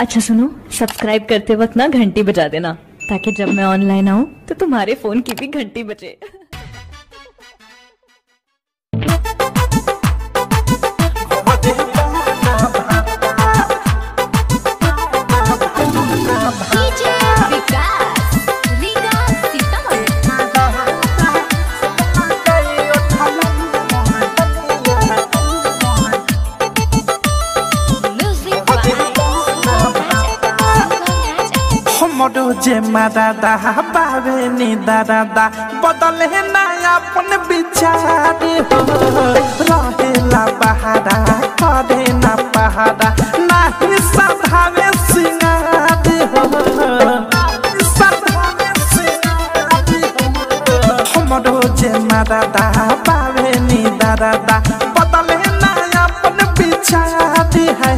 अच्छा सुनो, सब्सक्राइब करते वक्त ना घंटी बजा देना ताकि जब मैं ऑनलाइन आऊँ तो तुम्हारे फोन की भी घंटी बजे। मोडो जे मादादा बावे नी दादा बदले ना अपन विचार हो रहेला बहारा करे ना पहाड़ा नाही सधावे सिंगार हो सधावे सिंगार हो मोडो जे मादादा बावे नी दादा बदले ना अपन विचार है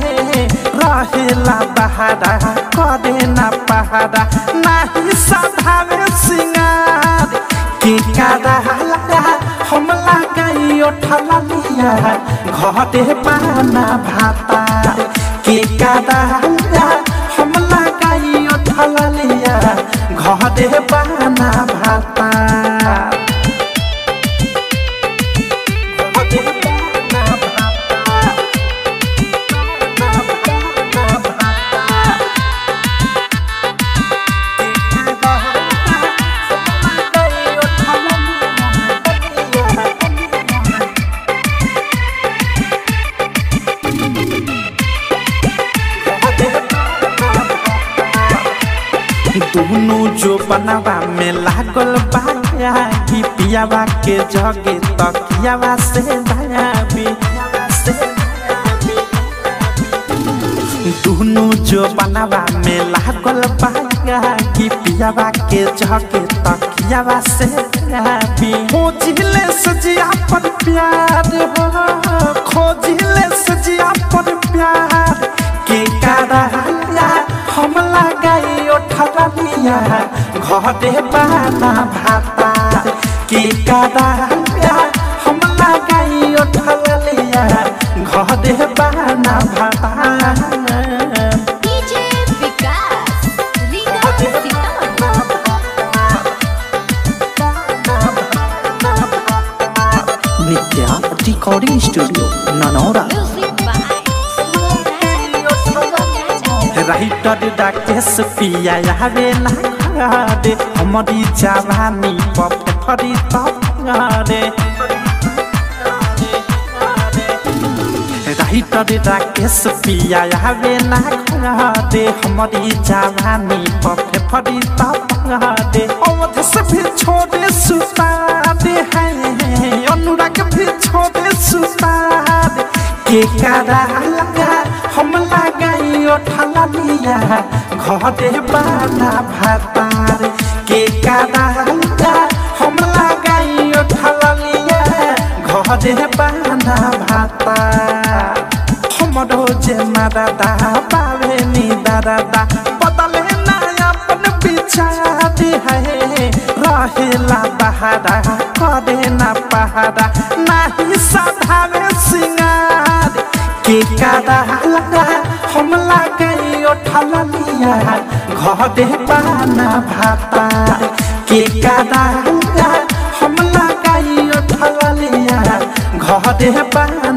रहेला बहारा करे ना पहाड़ा नाही सधावे सिंगार की कादा हमला गई उठला लिया घटे पाना भाता की कादा हमला गई उठला लिया घटे पाना भाता दोनों जो बनावा में लागल बाया की पियावा के जगे तकियावा से भायाबी दोनों जो बनावा में लागल बाया की पियावा के जगे तकियावा से भायाबी खोजिले सजिया पर प्यार हो खोजिले सजिया पर प्यार के कारा हमला गई उठला लिया घटे पाना भाता की कादा हमला गई उठला लिया घटे पाना भाता नित्या रिकॉर्डिंग स्टूडियो ननौरा राइटर डाकेस पिया यावे ना दे हमारी जवानी पफरी तरे राइटर डाकेस पिया यावे ना दे हमारी जवानी पफरी तरे अवध से भी छोड़े सुता दे है अनुराग भी छोड़े सुता दे के कारा लगा हमला गई उठला लिया घटे पाना भातार के कादा हमला गई उठला लिया घटे पाना भातार हमरो जे मादादा बावे नी दादा बदले ना अपन विचार है रहेला बहारा करे ना पहाड़ा नाही सधावे सिंगार के कादा हमला गई उठला लिया घटे पाना भाता के कादा हमला गई उठला लिया घटे पाना